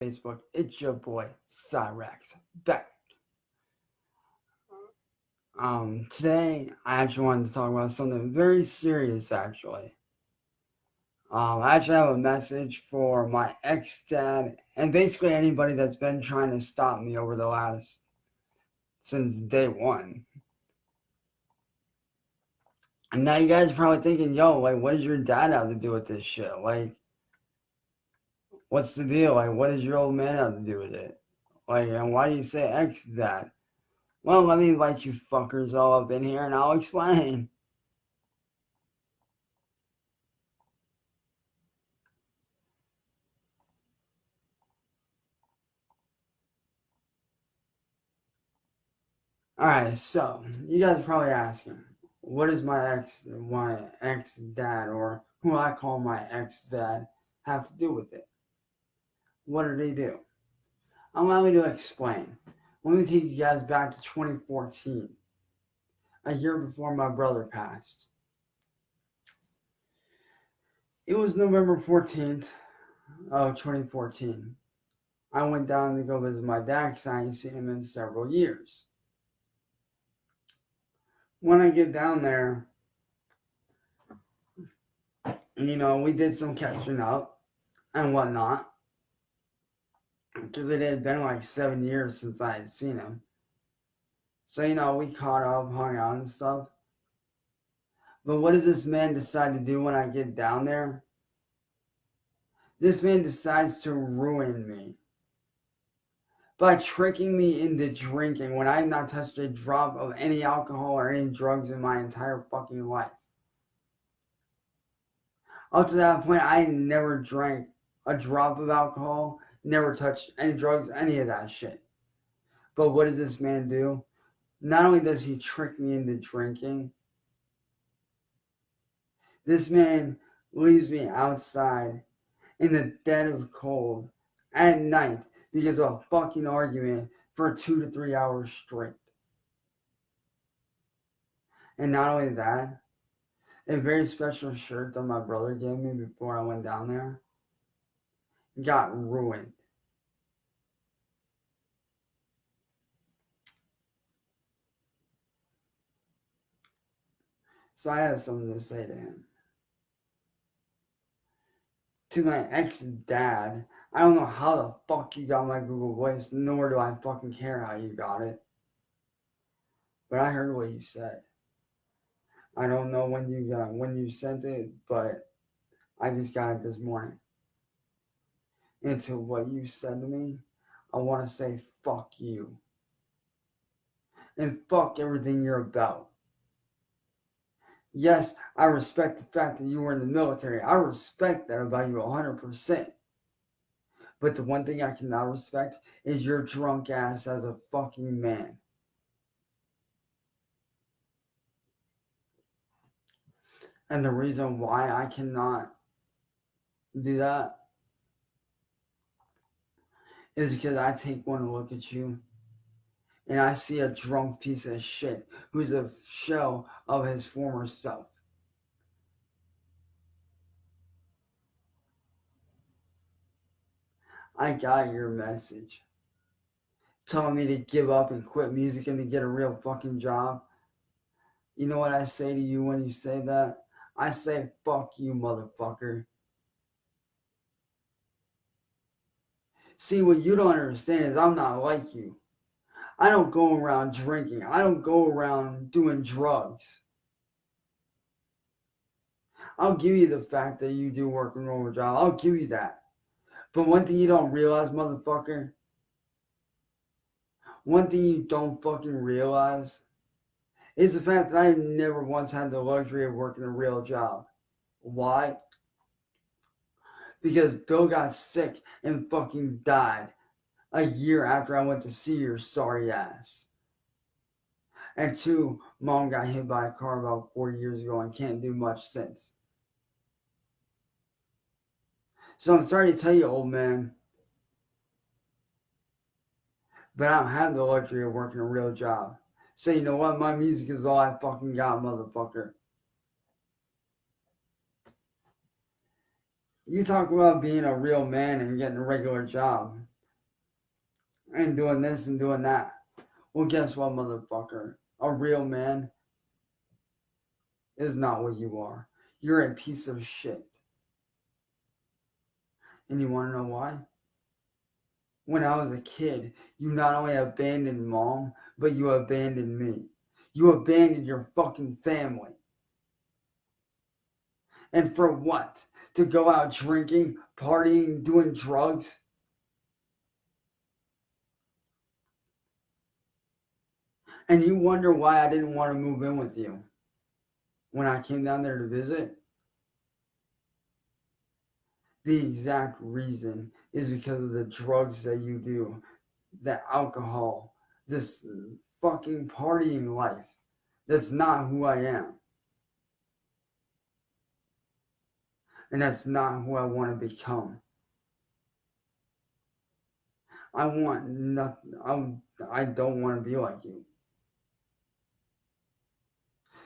Facebook. It's your boy Cyraxx back. Today I actually wanted to talk about something very serious. I actually have a message for my ex-dad and basically anybody that's been trying to stop me over the last since day one. And now you guys are probably thinking, yo, like, what does your dad have to do with this shit? Like, what's the deal? Like, what does your old man have to do with it? Like, and why do you say ex-dad? Well, let me invite you fuckers all up in here and I'll explain. Alright, so you guys are probably asking, what does my ex dad, or who I call my ex dad, have to do with it? What did he do? Allow me to explain. Let me take you guys back to 2014, a year before my brother passed. It was November 14th of 2014. I went down to go visit my dad because I hadn't seen him in several years. When I get down there, we did some catching up and whatnot. Because it had been like 7 years since I had seen him. So, we caught up, hung out and stuff. But what does this man decide to do when I get down there? This man decides to ruin me by tricking me into drinking when I had not touched a drop of any alcohol or any drugs in my entire fucking life. Up to that point, I never drank a drop of alcohol, never touched any drugs, any of that shit. But what does this man do? Not only does he trick me into drinking, this man leaves me outside in the dead of cold at night because of a fucking argument for 2 to 3 hours straight. And not only that, a very special shirt that my brother gave me before I went down there got ruined. So I have something to say to him. To my ex-dad, I don't know how the fuck you got my Google Voice, nor do I fucking care how you got it. But I heard what you said. I don't know when you sent it, but I just got it this morning. And to what you said to me, I want to say fuck you. And fuck everything you're about. Yes, I respect the fact that you were in the military. I respect that about you 100%. But the one thing I cannot respect is your drunk ass as a fucking man. And the reason why I cannot do that is because I take one look at you and I see a drunk piece of shit who's a shell of his former self. I got your message. Telling me to give up and quit music and to get a real fucking job. You know what I say to you when you say that? I say, fuck you, motherfucker. See, what you don't understand is I'm not like you. I don't go around drinking. I don't go around doing drugs. I'll give you the fact that you do work a normal job. I'll give you that. But one thing you don't realize, motherfucker, one thing you don't fucking realize is the fact that I never once had the luxury of working a real job. Why? Because Bill got sick and fucking died a year after I went to see your sorry ass. And two, Mom got hit by a car about 4 years ago and can't do much since. So I'm sorry to tell you, old man, but I don't have the luxury of working a real job. So you know what? My music is all I fucking got, motherfucker. You talk about being a real man and getting a regular job. and doing this and doing that. Well, guess what, motherfucker? A real man is not what you are. You're a piece of shit. And you want to know why? When I was a kid, you not only abandoned mom, but you abandoned me. You abandoned your fucking family. And for what? To go out drinking, partying, doing drugs? And you wonder why I didn't want to move in with you when I came down there to visit? The exact reason is because of the drugs that you do, the alcohol, this fucking partying life. That's not who I am. And that's not who I want to become. I want nothing. I don't want to be like you.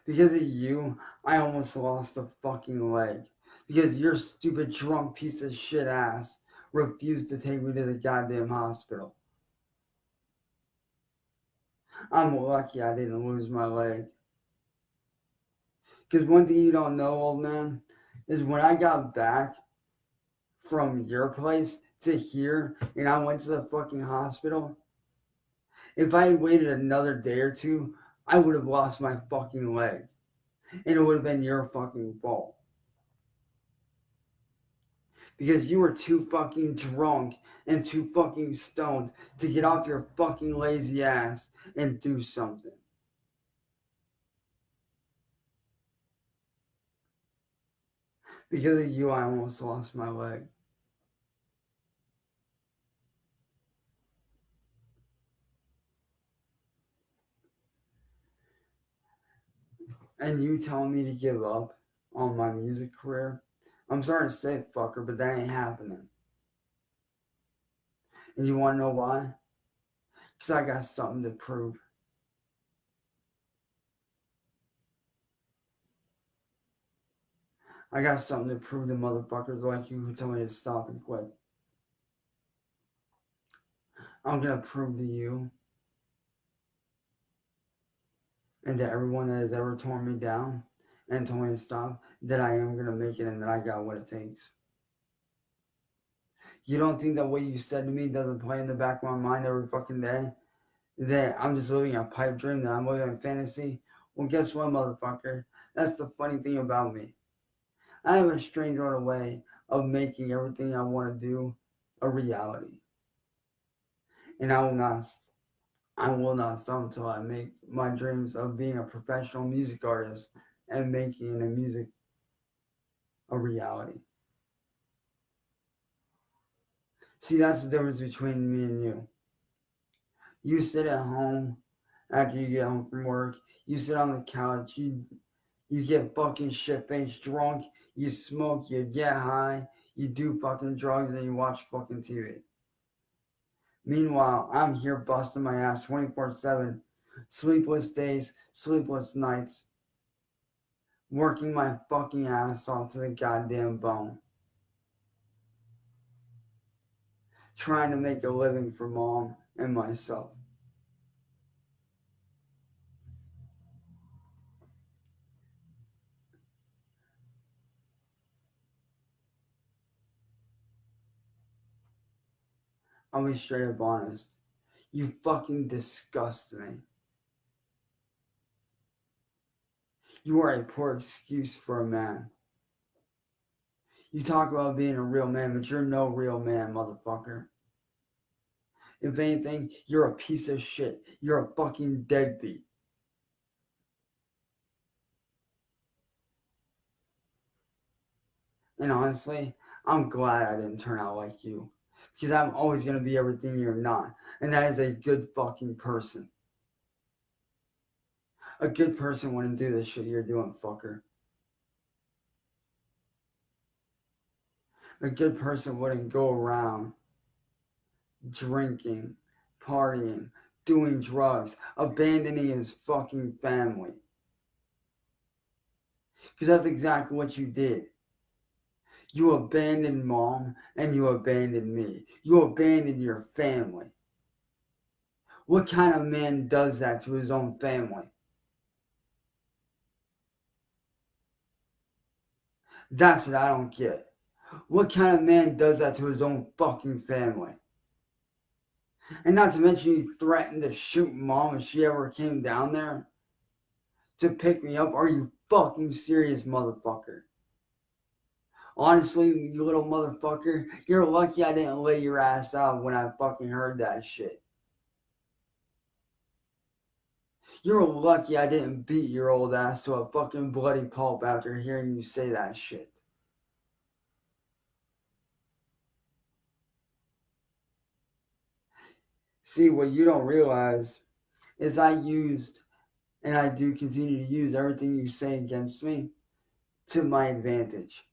Because of you, I almost lost a fucking leg. Because your stupid drunk piece of shit ass refused to take me to the goddamn hospital. I'm lucky I didn't lose my leg. Because one thing you don't know, old man, is when I got back from your place to here and I went to the fucking hospital, if I had waited another day or two, I would have lost my fucking leg. And it would have been your fucking fault. Because you were too fucking drunk and too fucking stoned to get off your fucking lazy ass and do something. Because of you, I almost lost my leg. And you telling me to give up on my music career? I'm sorry to say it, fucker, but that ain't happening. And you want to know why? Because I got something to prove. I got something to prove to motherfuckers like you who tell me to stop and quit. I'm going to prove to you and to everyone that has ever torn me down and told me to stop that I am going to make it and that I got what it takes. You don't think that what you said to me doesn't play in the back of my mind every fucking day? That I'm just living a pipe dream, that I'm living a fantasy? Well, guess what, motherfucker? That's the funny thing about me. I have a strange way of making everything I want to do a reality. And I will not stop until I make my dreams of being a professional music artist and making music a reality. See, that's the difference between me and you. You sit at home after you get home from work. You sit on the couch. You get fucking shit-faced drunk. You smoke. You get high. You do fucking drugs and you watch fucking TV. Meanwhile, I'm here busting my ass 24/7. Sleepless days, sleepless nights. Working my fucking ass off to the goddamn bone. Trying to make a living for mom and myself. I'll be straight up honest. You fucking disgust me. You are a poor excuse for a man. You talk about being a real man, but you're no real man, motherfucker. If anything, you're a piece of shit. You're a fucking deadbeat. And honestly, I'm glad I didn't turn out like you. Because I'm always going to be everything you're not. And that is a good fucking person. A good person wouldn't do the shit you're doing, fucker. A good person wouldn't go around drinking, partying, doing drugs, abandoning his fucking family. Because that's exactly what you did. You abandoned mom and you abandoned me. You abandoned your family. What kind of man does that to his own family? That's what I don't get. What kind of man does that to his own fucking family? And not to mention, you threatened to shoot mom if she ever came down there to pick me up. Are you fucking serious, motherfucker? Honestly, you little motherfucker, you're lucky I didn't lay your ass out when I fucking heard that shit. You're lucky I didn't beat your old ass to a fucking bloody pulp after hearing you say that shit. See, what you don't realize is I used, and I do continue to use, everything you say against me to my advantage.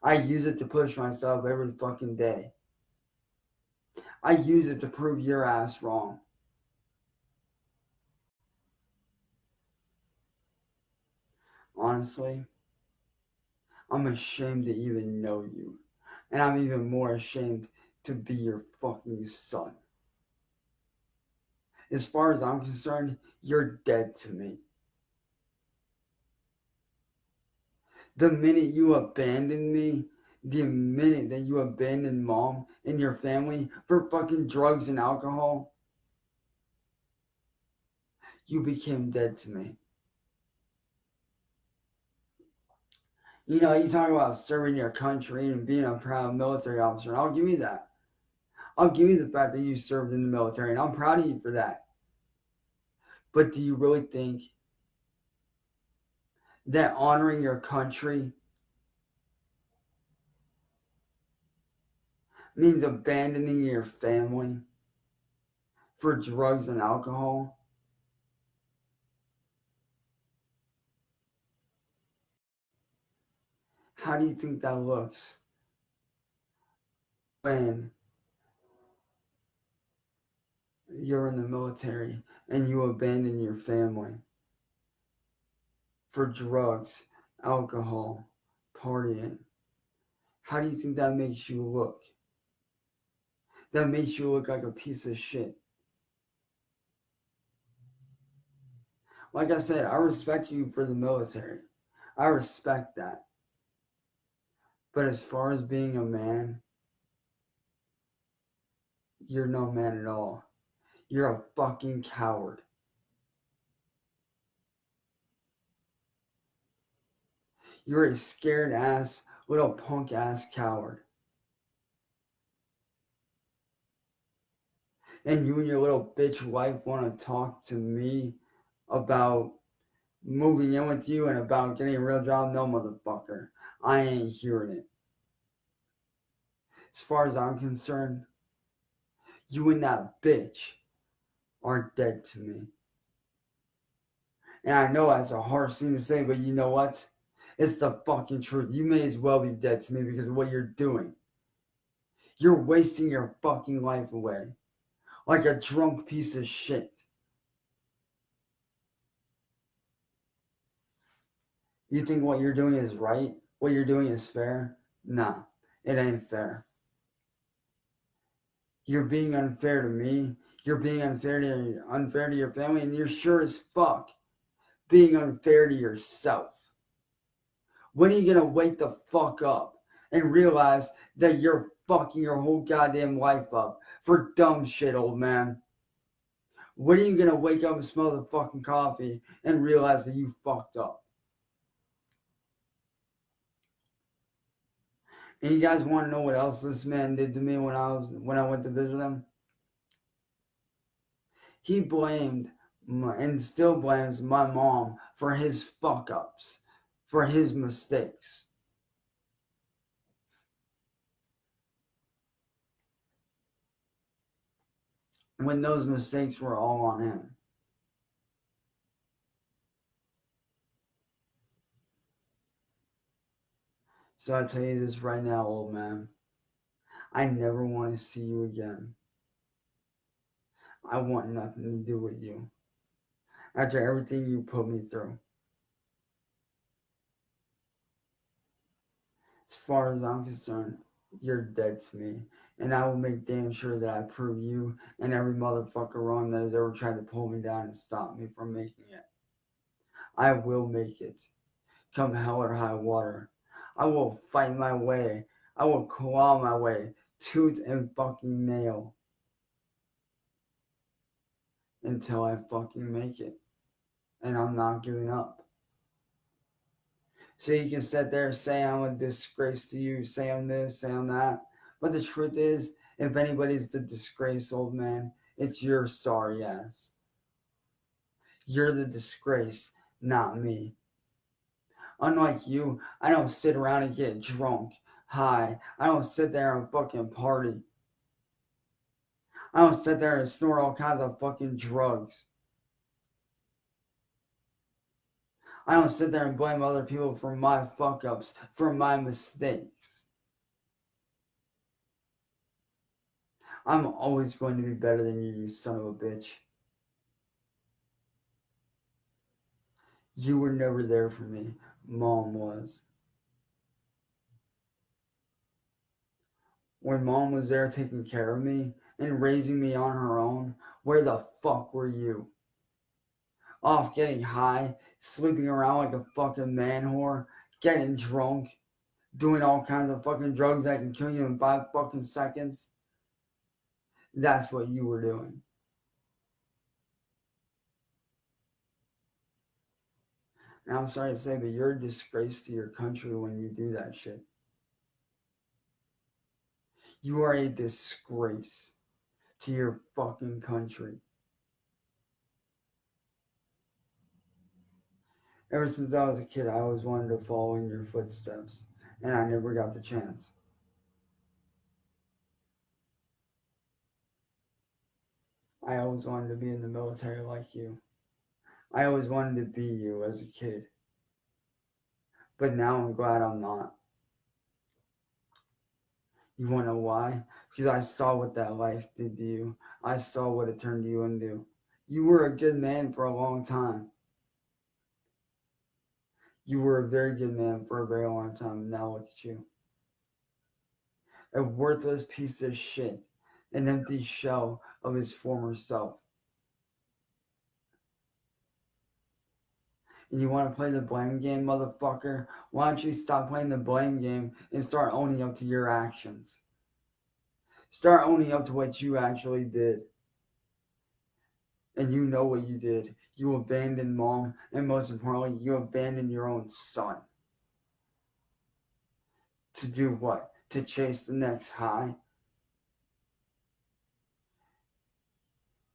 I use it to push myself every fucking day. I use it to prove your ass wrong. Honestly, I'm ashamed to even know you. And I'm even more ashamed to be your fucking son. As far as I'm concerned, you're dead to me. The minute you abandoned me, the minute that you abandoned mom and your family for fucking drugs and alcohol, you became dead to me. You know, you talk about serving your country and being a proud military officer, and I'll give you that. I'll give you the fact that you served in the military, and I'm proud of you for that. But do you really think that honoring your country means abandoning your family for drugs and alcohol? How do you think that looks when you're in the military and you abandon your family for drugs, alcohol, partying? How do you think that makes you look? That makes you look like a piece of shit. Like I said, I respect you for the military. I respect that. But as far as being a man, you're no man at all. You're a fucking coward. You're a scared ass, little punk ass coward. And you and your little bitch wife want to talk to me about moving in with you and about getting a real job? No, motherfucker. I ain't hearing it. As far as I'm concerned, you and that bitch are dead to me. And I know that's a harsh thing to say, but you know what? It's the fucking truth. You may as well be dead to me because of what you're doing. You're wasting your fucking life away like a drunk piece of shit. You think what you're doing is right? What you're doing is fair? Nah, it ain't fair. You're being unfair to me. You're being unfair to your family, and you're sure as fuck being unfair to yourself. When are you gonna wake the fuck up and realize that you're fucking your whole goddamn life up for dumb shit, old man? When are you gonna wake up and smell the fucking coffee and realize that you fucked up? And you guys want to know what else this man did to me when I went to visit him? He blamed and still blames my mom for his fuck ups, for his mistakes. When those mistakes were all on him. So I tell you this right now, old man. I never want to see you again. I want nothing to do with you. After everything you put me through. As far as I'm concerned, you're dead to me. And I will make damn sure that I prove you and every motherfucker wrong that has ever tried to pull me down and stop me from making it. I will make it. Come hell or high water. I will fight my way. I will claw my way, tooth and fucking nail, until I fucking make it. And I'm not giving up. So you can sit there and say I'm a disgrace to you, say I'm this, say I'm that. But the truth is, if anybody's the disgrace, old man, it's your sorry ass. You're the disgrace, not me. Unlike you, I don't sit around and get drunk, high. I don't sit there and fucking party. I don't sit there and snort all kinds of fucking drugs. I don't sit there and blame other people for my fuck ups, for my mistakes. I'm always going to be better than you, you son of a bitch. You were never there for me. Mom was. When mom was there taking care of me and raising me on her own, where the fuck were you? Off getting high, sleeping around like a fucking man whore, getting drunk, doing all kinds of fucking drugs that can kill you in 5 fucking seconds. That's what you were doing. And I'm sorry to say, but you're a disgrace to your country when you do that shit. You are a disgrace to your fucking country. Ever since I was a kid, I always wanted to follow in your footsteps, and I never got the chance. I always wanted to be in the military like you. I always wanted to be you as a kid. But now I'm glad I'm not. You wanna know why? Because I saw what that life did to you. I saw what it turned you into. You were a good man for a long time. You were a very good man for a very long time. Now look at you. A worthless piece of shit. An empty shell of his former self. And you want to play the blame game, motherfucker? Why don't you stop playing the blame game and start owning up to your actions? Start owning up to what you actually did. And you know what you did. You abandoned mom, and most importantly, you abandoned your own son. To do what? To chase the next high?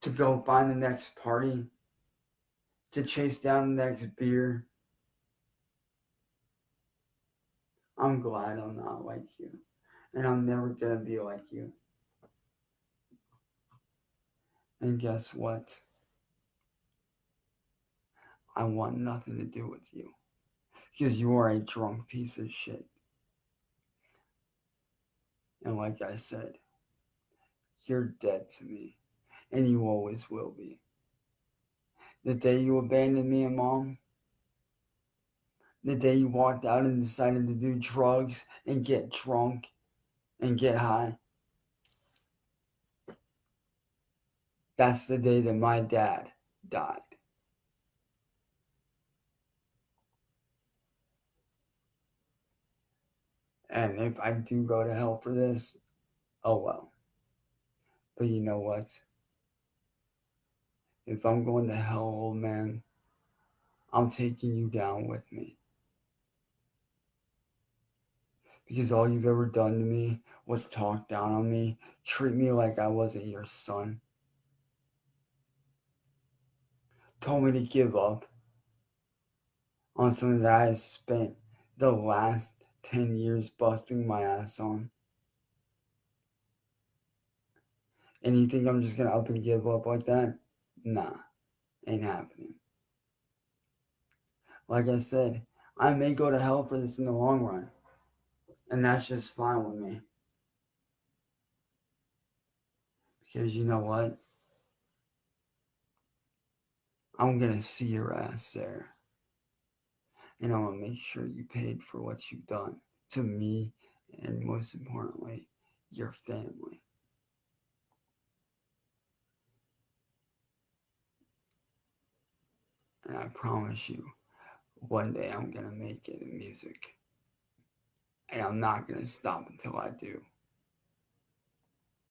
To go find the next party? To chase down the next beer? I'm glad I'm not like you. And I'm never gonna be like you. And guess what? I want nothing to do with you. Because you are a drunk piece of shit. And like I said, you're dead to me. And you always will be. The day you abandoned me and mom, the day you walked out and decided to do drugs and get drunk and get high, that's the day that my dad died. And if I do go to hell for this, oh well. But you know what? If I'm going to hell, old man, I'm taking you down with me. Because all you've ever done to me was talk down on me, treat me like I wasn't your son, told me to give up on something that I spent the last 10 years busting my ass on. And you think I'm just gonna up and give up like that? Nah, ain't happening. Like I said, I may go to hell for this in the long run. And that's just fine with me. Because you know what? I'm gonna see your ass there. And I'm gonna make sure you paid for what you've done to me, and most importantly, your family. And I promise you, one day I'm going to make it in music. And I'm not going to stop until I do.